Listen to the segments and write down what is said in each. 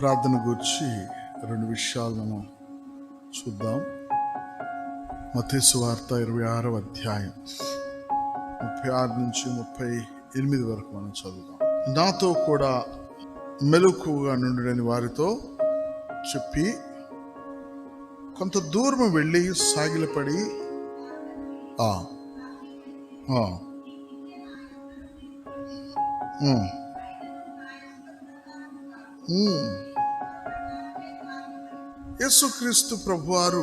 ప్రార్థన గురించి రెండు విషయాలను చూద్దాం. మత్తయి సువార్త 26వ అధ్యాయం 36 నుంచి 38 వరకు మనం చదువుదాం. నాతో కూడా మెలకువగా నుండుడని వారితో చెప్పి కొంత దూరం వెళ్ళి సాగిలపడి యేసుక్రీస్తు ప్రభువారు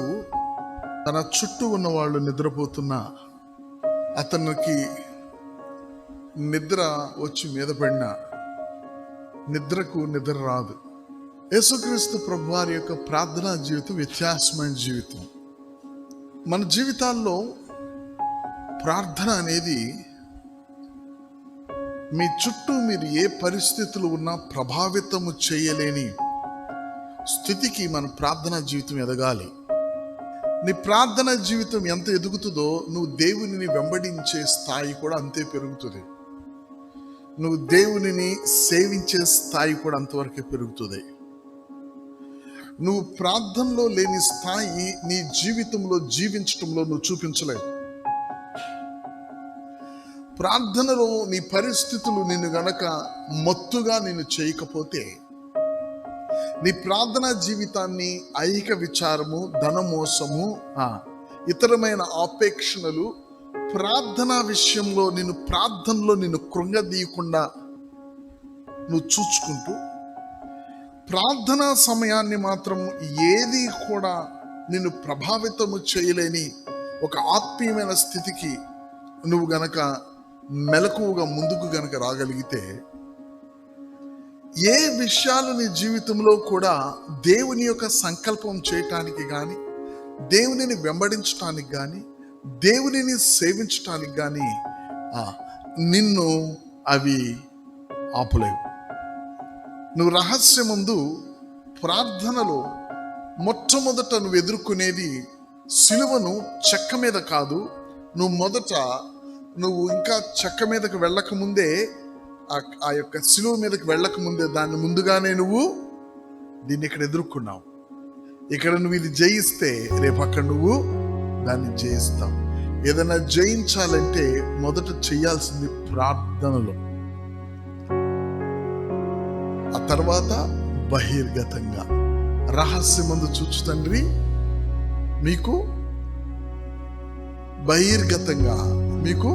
తన చుట్టూ ఉన్న వాళ్ళు నిద్రపోతున్నా అతనికి నిద్ర వచ్చి మీద పడిన నిద్రకు నిద్ర రాదు. యేసుక్రీస్తు ప్రభువారి యొక్క ప్రార్థనా జీవితం వ్యత్యాసమైన జీవితం. మన జీవితాల్లో ప్రార్థన అనేది మీ చుట్టూ మీరు ఏ పరిస్థితులు ఉన్నా ప్రభావితము చేయలేని స్థితికి మన ప్రార్థనా జీవితం ఎదగాలి. నీ ప్రార్థనా జీవితం ఎంత ఎదుగుతుందో నువ్వు దేవునిని వెంబడించే స్థాయి కూడా అంతే పెరుగుతుంది. నువ్వు దేవునిని సేవించే స్థాయి కూడా అంతవరకే పెరుగుతుంది. నువ్వు ప్రార్థనలో లేని స్థాయి నీ జీవితంలో జీవించటంలో నువ్వు చూపించలేవు. ప్రార్థనలో నీ పరిస్థితులు నిన్ను గనక మత్తుగా నిన్ను చేయకపోతే నీ ప్రార్థనా జీవితాన్ని ఐహిక విచారము, ధనమోసము, ఇతరమైన ఆపేక్షణలు ప్రార్థనా విషయంలో ప్రార్థనలో నిన్ను కృంగదీయకుండా నువ్వు చూచుకుంటూ ప్రార్థనా సమయాన్ని మాత్రం ఏది కూడా నిన్ను ప్రభావితము చేయలేని ఒక ఆత్మీయమైన స్థితికి నువ్వు గనక మెలకువగా ముందుకు గనక రాగలిగితే ఏ విషయాలు నీ జీవితంలో కూడా దేవుని యొక్క సంకల్పం చేయటానికి కానీ, దేవునిని వెంబడించటానికి కానీ, దేవునిని సేవించటానికి కానీ నిన్ను అవి ఆపలేవు. నువ్వు రహస్యమందు ప్రార్థనలో మొట్టమొదట నువ్వు ఎదుర్కొనేది సిలువను చెక్క మీద కాదు. నువ్వు ఇంకా చెక్క మీదకి వెళ్ళక ముందే, ఆ యొక్క సిలువ మీదకి వెళ్ళక ముందే దాన్ని ముందుగానే నువ్వు దీన్ని ఇక్కడ ఎదుర్కొన్నావు. ఇక్కడ నువ్వు ఇది జయిస్తే రేపు అక్కడ నువ్వు దాన్ని జయిస్తావు. ఏదైనా జయించాలంటే మొదట చేయాల్సింది ప్రార్థనలో, ఆ తర్వాత బహిర్గతంగా రహస్యమందు చూచు తండ్రి మీకు బహిర్గతంగా మీకు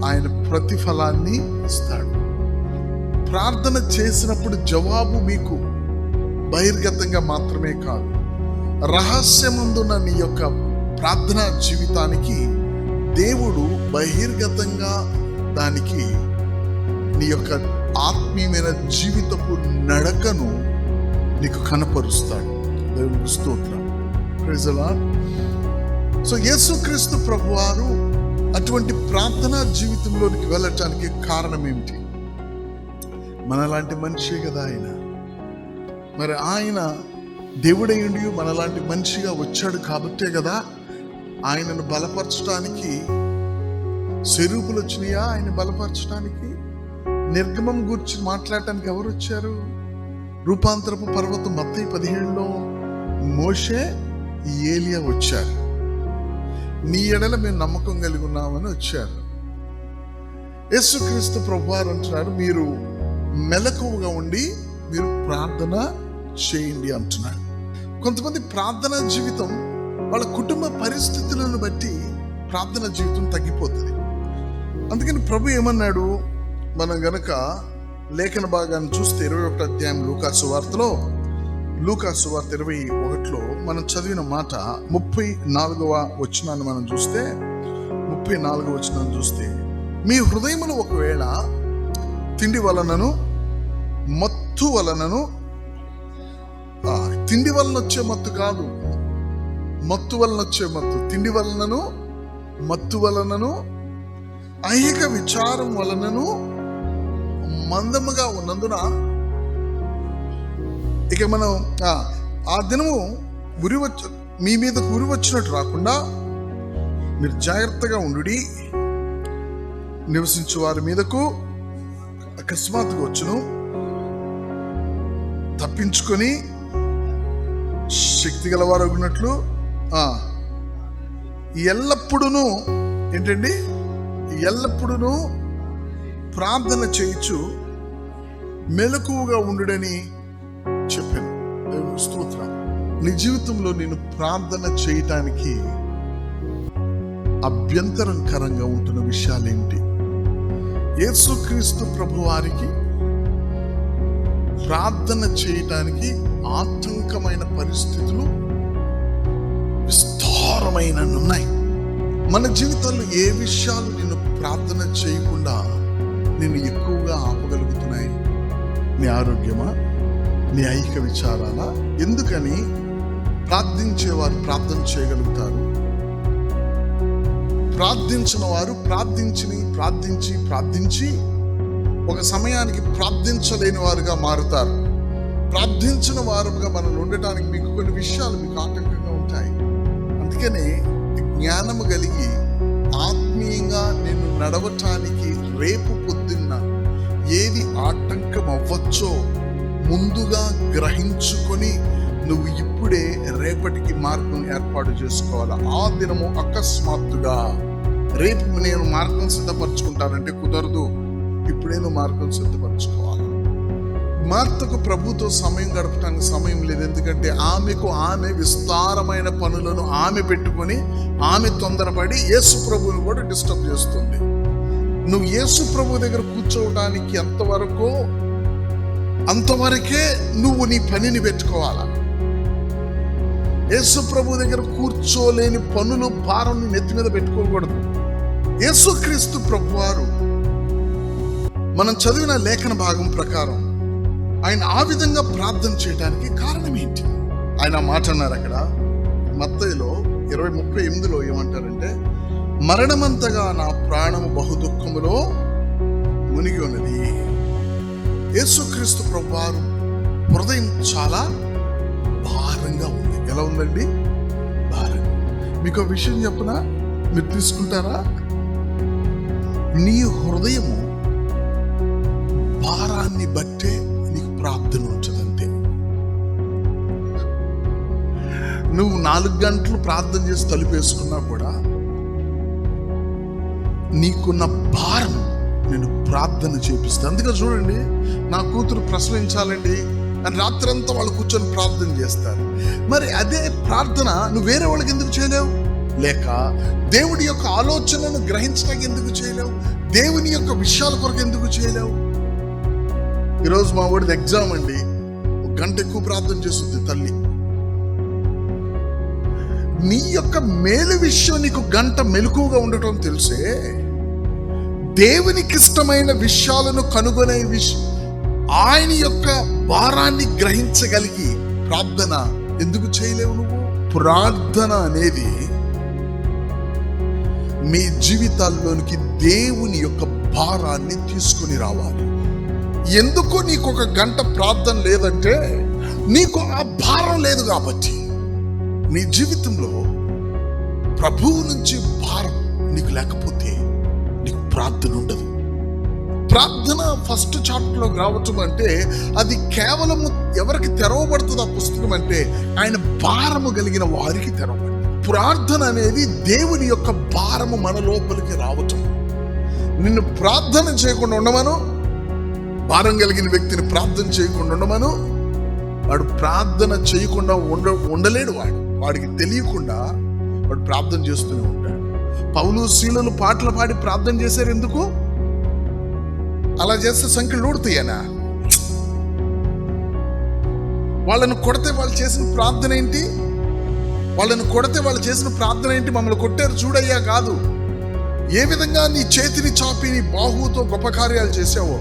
ఆయన ప్రతిఫలాన్ని ఇస్తాడు. ప్రార్థన చేసినప్పుడు జవాబు మీకు బహిర్గతంగా మాత్రమే కాదు, రహస్యమందున్న నీ యొక్క ప్రార్థనా జీవితానికి దేవుడు బహిర్గతంగా దానికి నీ యొక్క ఆత్మీయమైన జీవితపు నడకను నీకు కనపరుస్తాడు. దేవునికి స్తోత్రం. Praise the lord. సో యేసుక్రీస్తు ప్రభువారు అటువంటి ప్రార్థనా జీవితంలోనికి వెళ్ళటానికి కారణం ఏమిటి? మనలాంటి మనిషి కదా ఆయన. మరి ఆయన దేవుడయ్యుండి మనలాంటి మనిషిగా వచ్చాడు కాబట్టే కదా ఆయనను బలపరచడానికి స్వరూపులు వచ్చినాయా? ఆయన బలపరచడానికి నిర్గమం గురించి మాట్లాడటానికి ఎవరు వచ్చారు? రూపాంతరపు పర్వతం మత్తయి 17లో మోషే, ఏలియా వచ్చారు. నీ ఎడల మేము నమ్మకం కలిగి ఉన్నామని వచ్చారు. యేసుక్రీస్తు ప్రభువారు అంటున్నారు, మీరు మెలకువగా ఉండి మీరు ప్రార్థన చేయండి అంటున్నాడు. కొంతమంది ప్రార్థనా జీవితం వాళ్ళ కుటుంబ పరిస్థితులను బట్టి ప్రార్థనా జీవితం తగ్గిపోతుంది. అందుకని ప్రభు ఏమన్నాడు? మనం గనక లేఖన భాగాన్ని చూస్తే 21వ అధ్యాయం లూకాసు వార్తలో, లూకాసు వార్త 21లో మనం చదివిన మాట 34వ వచనాన్ని మనం చూస్తే, 34వ వచనాన్ని చూస్తే, మీ హృదయములు ఒకవేళ తిండి వలనను మత్తు వలనను, తిండి వలన వచ్చే మత్తు కాదు, మత్తు వలన వచ్చే మత్తు, తిండి వలనను మత్తు వలనను ఐహిక విచారం వలనను మందముగా ఉన్నందున, ఇక మనం ఆ దినము మీ మీదకు ఉరి వచ్చినట్టు రాకుండా మీరు జాగ్రత్తగా ఉండుడి. నివసించు వారి మీదకు అకస్మాత్తుగా వచ్చును, తప్పించుకొని శక్తి గలవారు అగినట్లు ఎల్లప్పుడూ ఏంటండి, ఎల్లప్పుడూ ప్రార్థన చేయొచ్చు, మెలకువగా ఉండుడని చెప్పాను. దేవుని స్తోత్రం. నీ జీవితంలో నేను ప్రార్థన చేయటానికి అభ్యంతరకరంగా ఉంటున్న విషయాలేంటి? యేసుక్రీస్తు ప్రభువారికి ప్రార్థన చేయటానికి ఆటంకమైన పరిస్థితులు విస్తారమైన ఉన్నాయి. మన జీవితాల్లో ఏ విషయాలు నేను ప్రార్థన చేయకుండా నేను ఎక్కువగా ఆపగలుగుతున్నాయి? నీ ఆరోగ్యమా, నీ ఐహిక విచారాలా? ఎందుకని ప్రార్థించేవారు ప్రార్థన చేయగలుగుతారు, ప్రార్థించిన వారు ప్రార్థించి ఒక సమయానికి ప్రార్థించలేని వారుగా మారుతారు. ప్రార్థించిన వారుగా మనం ఉండటానికి మీకు కొన్ని విషయాలు మీకు ఆటంకంగా ఉంటాయి. అందుకనే జ్ఞానము కలిగి ఆత్మీయంగా నేను నడవటానికి రేపు పొద్దున్న ఏది ఆటంకం అవ్వచ్చో ముందుగా గ్రహించుకొని నువ్వు ఇప్పుడే రేపటికి మార్గం ఏర్పాటు చేసుకోవాలి. ఆ దినము అకస్మాత్తుగా రేపు నేను మార్గం సిద్ధపరచుకుంటానంటే కుదరదు. ఇప్పుడే నువ్వు మార్గం సిద్ధపరచుకోవాలి. మార్తకు ప్రభుతో సమయం గడపడానికి సమయం లేదు. ఎందుకంటే ఆమె విస్తారమైన పనులను ఆమె పెట్టుకొని ఆమె తొందరపడి యేసు ప్రభువుని కూడా డిస్టర్బ్ చేస్తుంది. నువ్వు యేసు ప్రభు దగ్గర కూర్చోవడానికి అంతవరకే నువ్వు నీ పనిని పెట్టుకోవాలా. యేసు ప్రభు దగ్గర కూర్చోలేని పనులు, భారం నెత్తి మీద పెట్టుకోకూడదు. యేసుక్రీస్తు ప్రభువారు మనం చదివిన లేఖన భాగం ప్రకారం ఆయన ఆ విధంగా ప్రార్థన చేయడానికి కారణం ఏంటి? ఆయన మాట అన్నారు అక్కడ మత్తయిలో 20:38 ఏమంటారంటే, మరణమంతగా నా ప్రాణము బహు దుఃఖములో మునిగి ఉన్నది. యేసుక్రీస్తు ప్రభువారు హృదయం చాలా భారంగా ఉంది. ఎలా ఉందండి? భారం. మీకు విషయం చెప్పనా? మీరు తీసుకుంటారా? నీ హృదయము భారాన్ని బట్టే నీకు ప్రార్థన ఉంచదంతే. నువ్వు 4 గంటలు ప్రార్థన చేసి తలుపేసుకున్నా కూడా నీకున్న భారం నేను ప్రార్థన చేపిస్తాను. అందుకే చూడండి, నా కూతురు ప్రసవించాలండి అని రాత్రంతా వాళ్ళు కూర్చొని ప్రార్థన చేస్తారు. మరి అదే ప్రార్థన నువ్వు వేరే వాళ్ళకి ఎందుకు చేయలేవు? లేక దేవుడి యొక్క ఆలోచనను గ్రహించడానికి ఎందుకు చేయలేవు? దేవుని యొక్క విషయాల కొరకు ఎందుకు చేయలేవు? ఈరోజు మా వాడిది ఎగ్జామ్ అండి, 1 గంట ఎక్కువ ప్రార్థన చేస్తుంది తల్లి. నీ యొక్క మేలు విషయం నీకు 1 గంట మెలకువగా ఉండటం తెలిసే, దేవునికి ఇష్టమైన విషయాలను కనుగొనే ఆయన యొక్క భారాన్ని గ్రహించగలిగి ప్రార్థన ఎందుకు చేయలేవు నువ్వు? ప్రార్థన అనేది మీ జీవితాల్లోనికి దేవుని యొక్క భారాన్ని తీసుకుని రావాలి. ఎందుకు నీకు 1 గంట ప్రార్థన లేదంటే నీకు ఆ భారం లేదు కాబట్టి. నీ జీవితంలో ప్రభువు నుంచి భారం నీకు లేకపోతే నీకు ప్రార్థన ఉండదు. ప్రార్థన ఫస్ట్ చాప్టర్లో రావటం అంటే అది కేవలము ఎవరికి తెరవబడుతుంది ఆ పుస్తకం అంటే ఆయన భారము కలిగిన వారికి తెరవబడుతుంది. ప్రార్థన అనేది దేవుని యొక్క భారము మన లోపలికి రావటం. నిన్ను ప్రార్థన చేయకుండా ఉండమను, భారం కలిగిన వ్యక్తిని ప్రార్థన చేయకుండా ఉండమను. వాడు ప్రార్థన చేయకుండా ఉండలేడు. వాడికి తెలియకుండా వాడు ప్రార్థన చేస్తూనే ఉంటాడు. పౌలు శీలలు పాటలు పాడి ప్రార్థన చేశారు. ఎందుకు అలా చేస్తే సంఖ్యలు ఊడుతాయనా? వాళ్ళను కొడితే వాళ్ళు చేసిన ప్రార్థన ఏంటి? మమ్మల్ని కొట్టారు చూడయ్యా కాదు. ఏ విధంగా నీ చేతిని చాపి నీ బాహువుతో గొప్ప కార్యాలు చేసావో,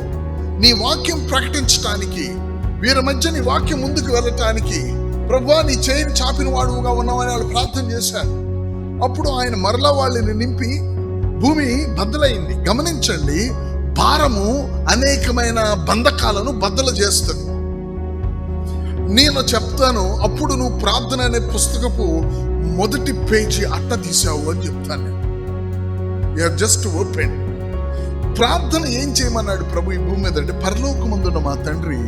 నీ వాక్యం ప్రకటించటానికి, వీరి మధ్య నీ వాక్యం ముందుకు వెళ్ళటానికి ప్రభువా నీ చేయిని చాపిన వాడుగా ఉన్నామని వాళ్ళు ప్రార్థన చేశారు. అప్పుడు ఆయన మరలా వాళ్ళని నింపి భూమి బద్దలైంది. గమనించండి, భారము అనేకమైన బంధకాలను బద్దలు చేస్తుంది. నేను చెప్తాను, అప్పుడు నువ్వు ప్రార్థన అనే పుస్తకపు మొదటి పేజీ అట్ట తీసావు అని చెప్తాను. You are just open. ప్రార్థన ఏం చేయమన్నాడు ప్రభు ఈ భూమి మీద అంటే, పరలోకమందున్న మా తండ్రి,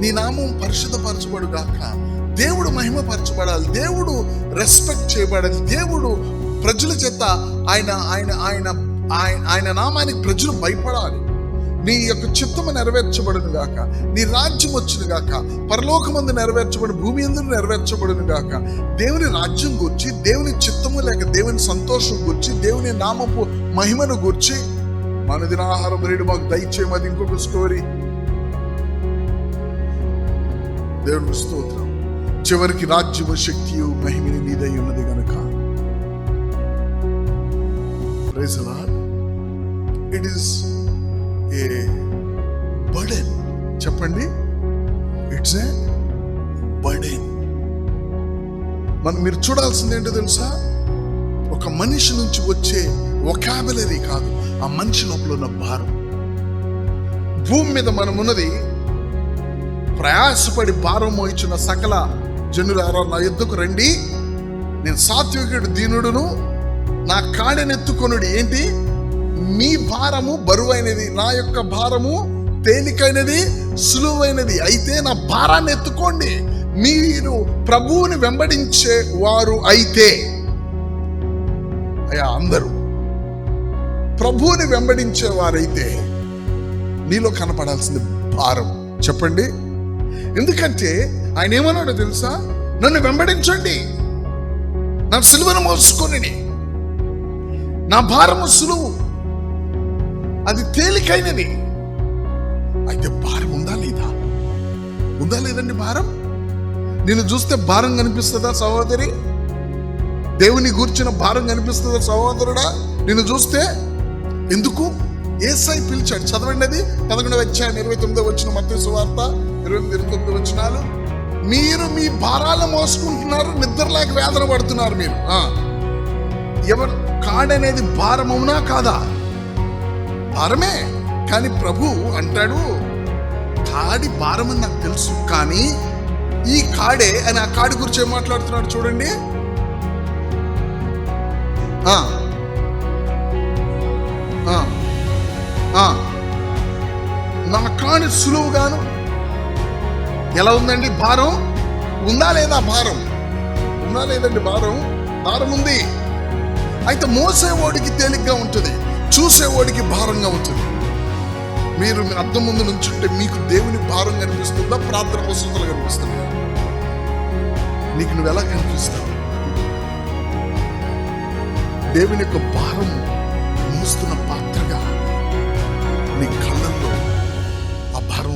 నీ నామం పరిశుద్ధపరచబడు గాక. దేవుడు మహిమపరచబడాలి, దేవుడు రెస్పెక్ట్ చేయబడాలి, దేవుడు ప్రజల చేత ఆయన ఆయన ఆయన ఆయన ఆయన నామానికి ప్రజలు భయపడాలి. నీ యొక్క చిత్తము నెరవేర్చబడును గాక, నీ రాజ్యం వచ్చును గాక, పరలోకమందు నెరవేర్చబడి భూమి యందు నెరవేర్చబడును గాక. దేవుని రాజ్యం గూర్చి, దేవుని చిత్తము లేక దేవుని సంతోషం గూర్చి, దేవుని నామపు మహిమను గూర్చి, మన దినాహారం నేడు మాకు దయచేయమది ఇంకొక స్టోరీ. దేవునికి స్తోత్రం. చివరికి రాజ్యము శక్తియు మహిమని నీదై ఉన్నది గనుక. Praise the lord. It is a burden. చెప్పండి, ఇట్స్ ఏ బర్డెన్. మీరు చూడాల్సింది ఏంటో తెలుసా? ఒక మనిషి నుంచి వచ్చే వొకాబులరీ కాదు, ఆ మనిషి లోపల ఉన్న భారం. భూమి మీద మనం ఉన్నది ప్రయాసపడి భారం మోయించిన సకల జనులారా నా యుద్ధకు రండి, నేను సాత్వికుడు దీనుడును, నా కాడెనెత్తుకొనుడి. ఏంటి? మీ భారము బరువైనది, నా యొక్క భారము తేలికైనది, సులువైనది. అయితే నా భారాన్ని ఎత్తుకోండి. మీరు ప్రభువుని వెంబడించే వారు అయితే, అయ్యా అందరూ ప్రభువుని వెంబడించే వారైతే నీలో కనపడాల్సింది భారం. చెప్పండి. ఎందుకంటే ఆయన ఏమన్నాడో తెలుసా? నన్ను వెంబడించండి, నా సిలువను మోసుకొని, నా భారము సులువు, అది తేలికైనది. అయితే భారం ఉందా లేదా? ఉందా లేదండి భారం? నిన్ను చూస్తే భారం కనిపిస్తుందా సహోదరి? దేవుని గూర్చిన భారం కనిపిస్తుందా సహోదరుడా? నిన్ను చూస్తే ఎందుకు? యేసయ్య పిలిచాడు. చదవండి, అది 11వ అధ్యాయం 29వ వచనం, మత్తయి సువార్త 28-29 వచనాలు. మీరు మీ భారాలు మోసుకుంటున్నారు, నిద్రలేక వేదన పడుతున్నారు. మీరు ఎవరు కాడనేది భారం అవునా కాదా? భారమే. కానీ ప్రభు అంటాడు, కాడి భారం అని నాకు తెలుసు, కానీ ఈ కాడే అని. ఆ కాడి గురించి ఏం మాట్లాడుతున్నాడు చూడండి. నా కాడి సులువుగాను. ఎలా ఉందండి భారం? ఉందా లేదా భారం? ఉందా లేదండి భారం? భారం ఉంది. అయితే మోసేవాడికి తేలిగ్గా ఉంటుంది, చూసేవాడికి భారంగా ఉంటుంది. మీరు అద్దం ముందు నుంచుంటే మీకు దేవుని భారం కనిపిస్తుందా, ప్రార్థన వసతులు కనిపిస్తుందా? నీకు నువ్వు ఎలా కనిపిస్తావు? దేవుని యొక్క భారం మోస్తున్న పాత్రగా నీ కళ్ళల్లో ఆ భారం